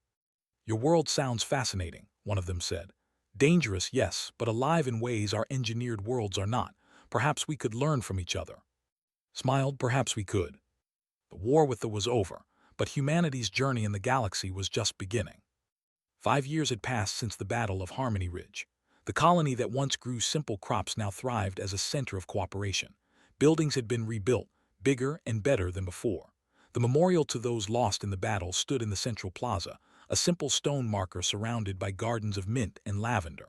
Your world sounds fascinating, one of them said. Dangerous, yes, but alive in ways our engineered worlds are not. Perhaps we could learn from each other. Smiled, perhaps we could. The war with them was over, but humanity's journey in the galaxy was just beginning. 5 years had passed since the Battle of Harmony Ridge. The colony that once grew simple crops now thrived as a center of cooperation. Buildings had been rebuilt, bigger and better than before. The memorial to those lost in the battle stood in the central plaza, a simple stone marker surrounded by gardens of mint and lavender.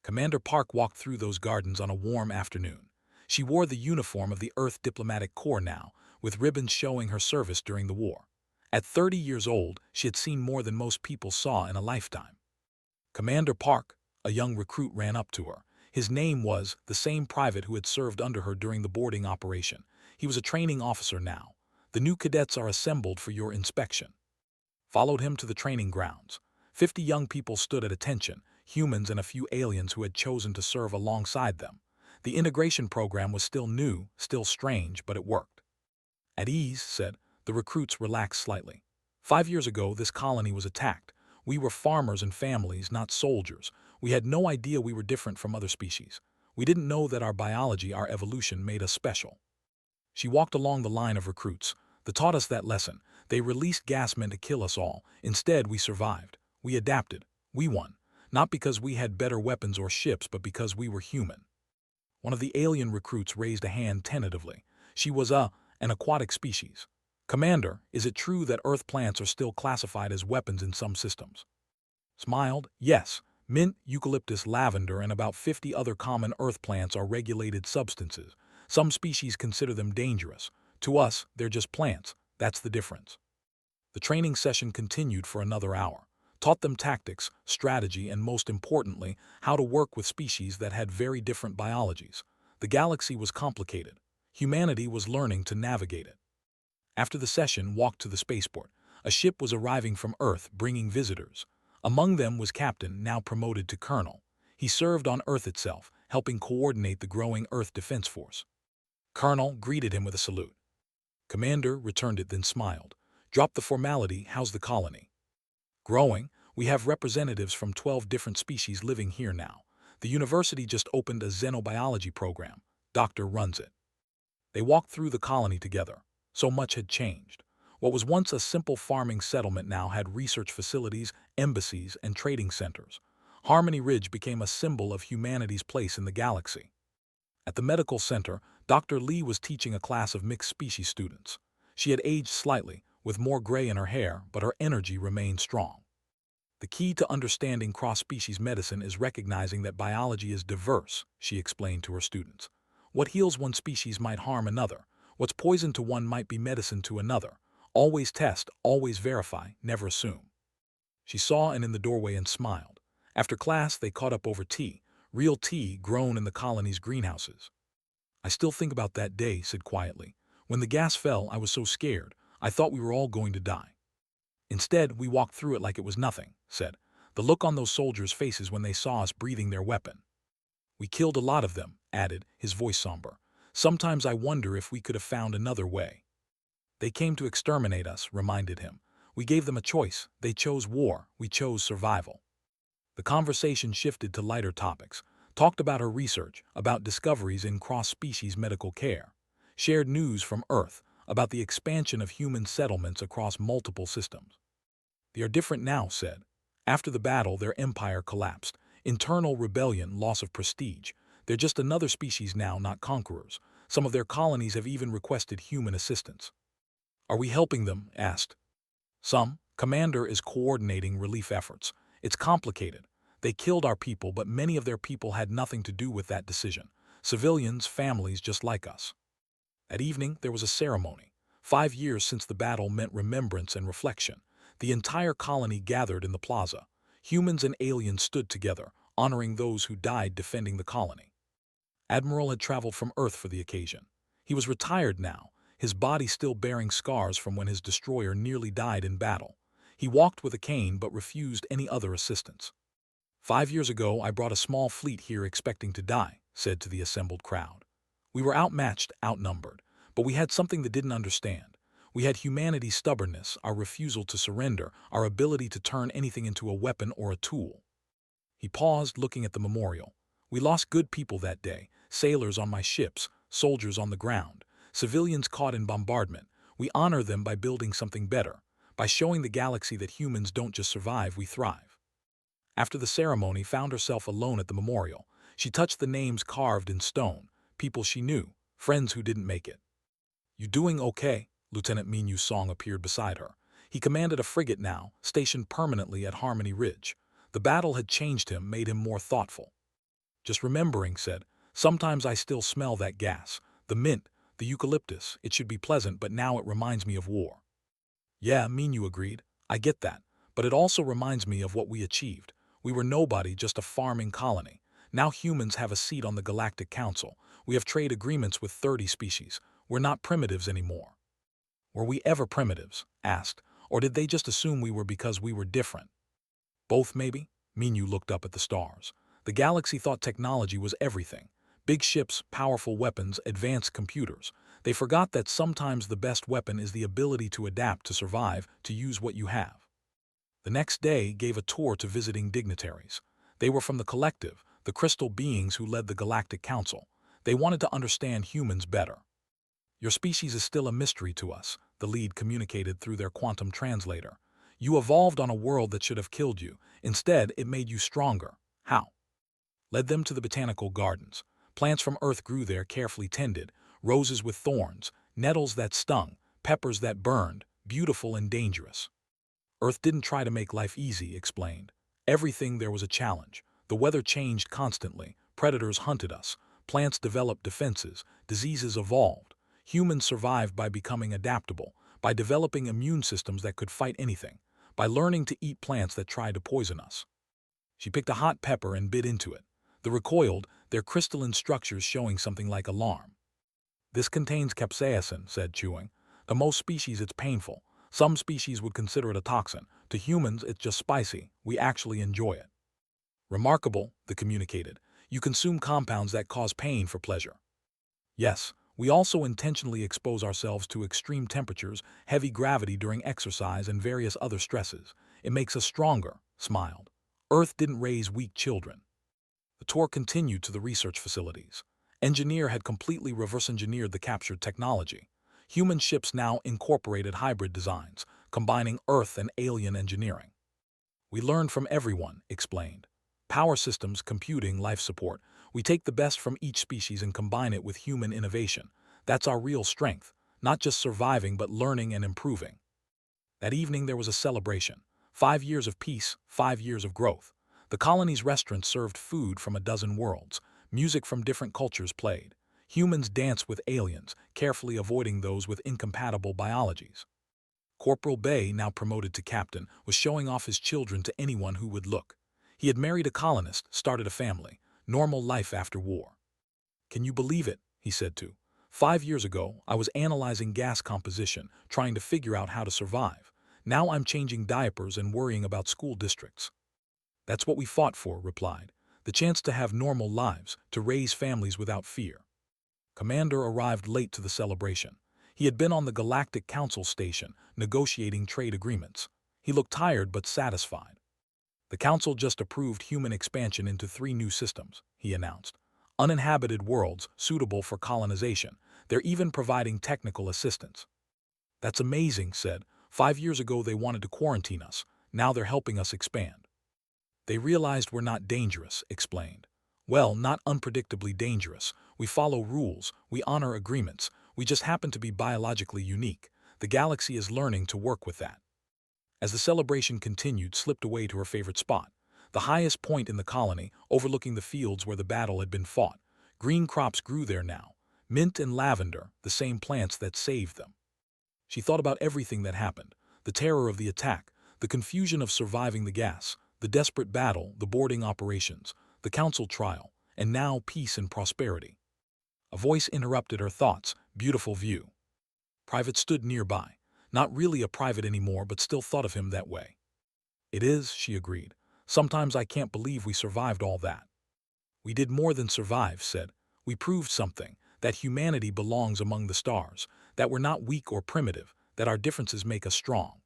Commander Park walked through those gardens on a warm afternoon. She wore the uniform of the Earth Diplomatic Corps now, with ribbons showing her service during the war. At 30 years old, she had seen more than most people saw in a lifetime. Commander Park, A young recruit ran up to her. His name was the same private who had served under her during the boarding operation. He was a training officer now. The new cadets are assembled for your inspection. Followed him to the training grounds. 50 young people stood at attention, humans and a few aliens who had chosen to serve alongside them. The integration program was still new, still strange, but it worked. At ease, said, the recruits relaxed slightly. 5 years ago, this colony was attacked. We were farmers and families, not soldiers. We had no idea we were different from other species. We didn't know that our biology, our evolution, made us special. She walked along the line of recruits. They taught us that lesson. They released gas meant to kill us all. Instead, we survived. We adapted. We won. Not because we had better weapons or ships, but because we were human. One of the alien recruits raised a hand tentatively. She was an aquatic species. Commander, is it true that Earth plants are still classified as weapons in some systems? Smiled, yes. Mint, eucalyptus, lavender, and about 50 other common Earth plants are regulated substances. Some species consider them dangerous. To us, they're just plants. That's the difference. The training session continued for another hour. Taught them tactics, strategy, and most importantly, how to work with species that had very different biologies. The galaxy was complicated. Humanity was learning to navigate it. After the session, walked to the spaceport. A ship was arriving from Earth, bringing visitors. Among them was Captain, now promoted to Colonel. He served on Earth itself, helping coordinate the growing Earth Defense Force. Colonel greeted him with a salute. Commander returned it, then smiled. Drop the formality, how's the colony? Growing. We have representatives from 12 different species living here now. The university just opened a xenobiology program. Doctor runs it. They walked through the colony together. So much had changed. What was once a simple farming settlement now had research facilities, embassies, and trading centers. Harmony Ridge became a symbol of humanity's place in the galaxy. At the medical center, Dr. Lee was teaching a class of mixed-species students. She had aged slightly, with more gray in her hair, but her energy remained strong. The key to understanding cross-species medicine is recognizing that biology is diverse, she explained to her students. What heals one species might harm another. What's poison to one might be medicine to another. Always test, always verify, never assume. She saw and in the doorway and smiled. After class, they caught up over tea, real tea grown in the colony's greenhouses. I still think about that day, said quietly. When the gas fell, I was so scared. I thought we were all going to die. Instead, we walked through it like it was nothing, said. The look on those soldiers' faces when they saw us breathing their weapon. We killed a lot of them, added, his voice somber. Sometimes I wonder if we could have found another way. They came to exterminate us, reminded him. We gave them a choice. They chose war. We chose survival. The conversation shifted to lighter topics. Talked about her research, about discoveries in cross-species medical care. Shared news from Earth, about the expansion of human settlements across multiple systems. They are different now, said. After the battle, their empire collapsed. Internal rebellion, loss of prestige. They're just another species now, not conquerors. Some of their colonies have even requested human assistance. Are we helping them? Asked. Some. Commander is coordinating relief efforts. It's complicated. They killed our people, but many of their people had nothing to do with that decision. Civilians, families just like us. At evening, there was a ceremony. 5 years since the battle meant remembrance and reflection. The entire colony gathered in the plaza. Humans and aliens stood together, honoring those who died defending the colony. Admiral had traveled from Earth for the occasion. He was retired now, his body still bearing scars from when his destroyer nearly died in battle. He walked with a cane but refused any other assistance. 5 years ago, I brought a small fleet here expecting to die, said to the assembled crowd. We were outmatched, outnumbered, but we had something they didn't understand. We had humanity's stubbornness, our refusal to surrender, our ability to turn anything into a weapon or a tool. He paused, looking at the memorial. We lost good people that day, sailors on my ships, soldiers on the ground, civilians caught in bombardment. We honor them by building something better, by showing the galaxy that humans don't just survive, we thrive. After the ceremony, found herself alone at the memorial. She touched the names carved in stone, people she knew, friends who didn't make it. You doing okay? Lieutenant Minyu's song appeared beside her. He commanded a frigate now, stationed permanently at Harmony Ridge. The battle had changed him, made him more thoughtful. Just remembering, said, sometimes I still smell that gas. The mint, the eucalyptus, it should be pleasant, but now it reminds me of war. Yeah, Minyu agreed. I get that. But it also reminds me of what we achieved. We were nobody, just a farming colony. Now humans have a seat on the Galactic Council. We have trade agreements with 30 species. We're not primitives anymore." "Were we ever primitives?" asked. "Or did they just assume we were because we were different?" "Both, maybe." Minyu looked up at the stars. The galaxy thought technology was everything. Big ships, powerful weapons, advanced computers. They forgot that sometimes the best weapon is the ability to adapt, to survive, to use what you have. The next day gave a tour to visiting dignitaries. They were from the Collective, the crystal beings who led the Galactic Council. They wanted to understand humans better. "Your species is still a mystery to us," the lead communicated through their quantum translator. "You evolved on a world that should have killed you. Instead, it made you stronger. How?" Led them to the botanical gardens. Plants from Earth grew there, carefully tended. Roses with thorns, nettles that stung, peppers that burned, beautiful and dangerous. "Earth didn't try to make life easy," explained. "Everything there was a challenge. The weather changed constantly. Predators hunted us. Plants developed defenses. Diseases evolved. Humans survived by becoming adaptable, by developing immune systems that could fight anything, by learning to eat plants that tried to poison us." She picked a hot pepper and bit into it. The recoiled, their crystalline structures showing something like alarm. "This contains capsaicin," said, chewing. "To most species it's painful. Some species would consider it a toxin. To humans it's just spicy. We actually enjoy it." "Remarkable," they communicated. "You consume compounds that cause pain for pleasure." "Yes, we also intentionally expose ourselves to extreme temperatures, heavy gravity during exercise, and various other stresses. It makes us stronger," smiled. "Earth didn't raise weak children." The tour continued to the research facilities. Engineer had completely reverse-engineered the captured technology. Human ships now incorporated hybrid designs, combining Earth and alien engineering. "We learned from everyone," explained. "Power systems, computing, life support. We take the best from each species and combine it with human innovation. That's our real strength, not just surviving but learning and improving." That evening there was a celebration. 5 years of peace, 5 years of growth. The colony's restaurants served food from a dozen worlds. Music from different cultures played. Humans danced with aliens, carefully avoiding those with incompatible biologies. Corporal Bay, now promoted to captain, was showing off his children to anyone who would look. He had married a colonist, started a family. Normal life after war. "Can you believe it?" he said to. 5 years ago, I was analyzing gas composition, trying to figure out how to survive. Now I'm changing diapers and worrying about school districts." "That's what we fought for," replied. "The chance to have normal lives, to raise families without fear." Commander arrived late to the celebration. He had been on the Galactic Council station, negotiating trade agreements. He looked tired but satisfied. "The Council just approved human expansion into 3 new systems," he announced. "Uninhabited worlds, suitable for colonization. They're even providing technical assistance." "That's amazing," said. 5 years ago they wanted to quarantine us. Now they're helping us expand." "They realized we're not dangerous," explained. "Well, not unpredictably dangerous. We follow rules, we honor agreements. We just happen to be biologically unique. The galaxy is learning to work with that." As the celebration continued, slipped away to her favorite spot. The highest point in the colony, overlooking the fields where the battle had been fought. Green crops grew there now. Mint and lavender, the same plants that saved them. She thought about everything that happened. The terror of the attack, the confusion of surviving the gas, the desperate battle, the boarding operations, the council trial, and now peace and prosperity. A voice interrupted her thoughts. "Beautiful view." Private stood nearby. Not really a private anymore, but still thought of him that way. "It is," she agreed. "Sometimes I can't believe we survived all that." "We did more than survive," said. "We proved something, that humanity belongs among the stars, that we're not weak or primitive, that our differences make us strong."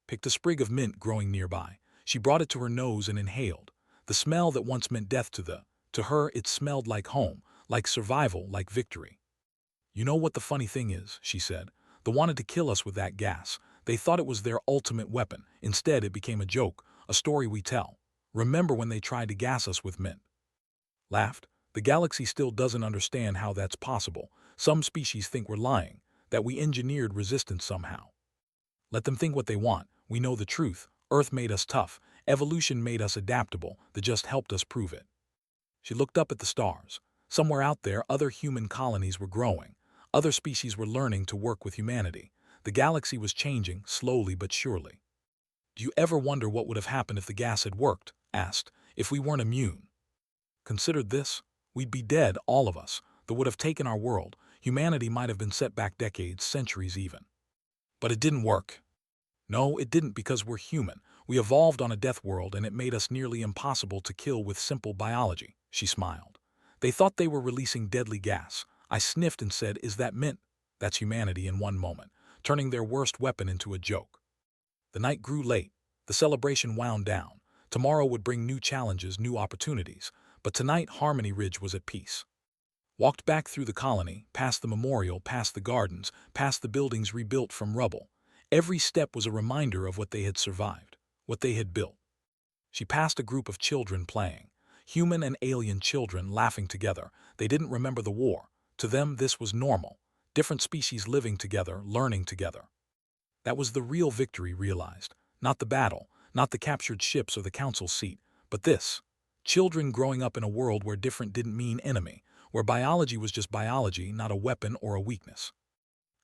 Picked a sprig of mint growing nearby. She brought it to her nose and inhaled. The smell that once meant death to her it smelled like home, like survival, like victory. "You know what the funny thing is," she said. "They wanted to kill us with that gas. They thought it was their ultimate weapon. Instead, it became a joke, a story we tell. Remember when they tried to gas us with mint?" Laughed. "The galaxy still doesn't understand how that's possible. Some species think we're lying, that we engineered resistance somehow. Let them think what they want. We know the truth. Earth made us tough. Evolution made us adaptable. They just helped us prove it." She looked up at the stars. Somewhere out there, other human colonies were growing. Other species were learning to work with humanity. The galaxy was changing, slowly but surely. Do you ever wonder what would have happened if the gas had worked? Asked. If we weren't immune. Considered this? We'd be dead, all of us. That would have taken our world. Humanity might have been set back decades, centuries even. But it didn't work. No, it didn't because we're human. We evolved on a death world and it made us nearly impossible to kill with simple biology. She smiled. They thought they were releasing deadly gas. I sniffed and said, is that mint? That's humanity in one moment, turning their worst weapon into a joke. The night grew late. The celebration wound down. Tomorrow would bring new challenges, new opportunities. But tonight, Harmony Ridge was at peace. Walked back through the colony, past the memorial, past the gardens, past the buildings rebuilt from rubble. Every step was a reminder of what they had survived, what they had built. She passed a group of children playing. Human and alien children laughing together. They didn't remember the war. To them, this was normal. Different species living together, learning together. That was the real victory realized. Not the battle, not the captured ships or the council seat, but this. Children growing up in a world where different didn't mean enemy, where biology was just biology, not a weapon or a weakness.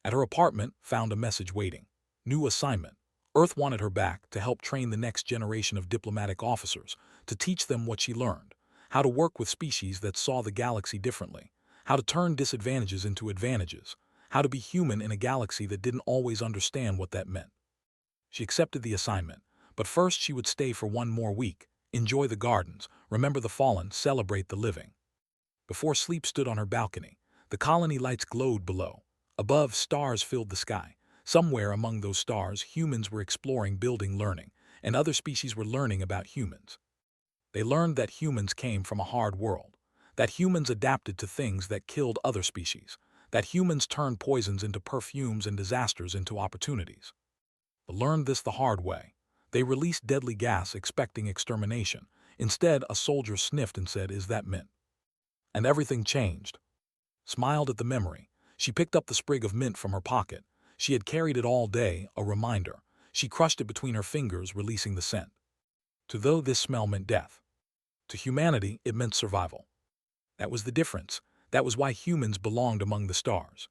At her apartment, found a message waiting. New assignment. Earth wanted her back to help train the next generation of diplomatic officers, to teach them what she learned, how to work with species that saw the galaxy differently, how to turn disadvantages into advantages, how to be human in a galaxy that didn't always understand what that meant. She accepted the assignment, but first she would stay for one more week, enjoy the gardens, remember the fallen, celebrate the living. Before sleep stood on her balcony. The colony lights glowed below. Above, stars filled the sky. Somewhere among those stars, humans were exploring, building, learning, and other species were learning about humans. They learned that humans came from a hard world, that humans adapted to things that killed other species, that humans turned poisons into perfumes and disasters into opportunities. But learned this the hard way. They released deadly gas expecting extermination. Instead, a soldier sniffed and said, is that mint? And everything changed. Smiled at the memory. She picked up the sprig of mint from her pocket. She had carried it all day, a reminder. She crushed it between her fingers, releasing the scent. To those, this smell meant death. To humanity, it meant survival. That was the difference. That was why humans belonged among the stars.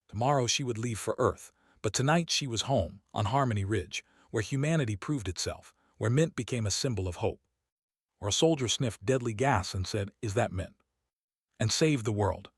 Tomorrow she would leave for Earth, but tonight she was home, on Harmony Ridge, where humanity proved itself, where mint became a symbol of hope. Where a soldier sniffed deadly gas and said, is that mint? And saved the world.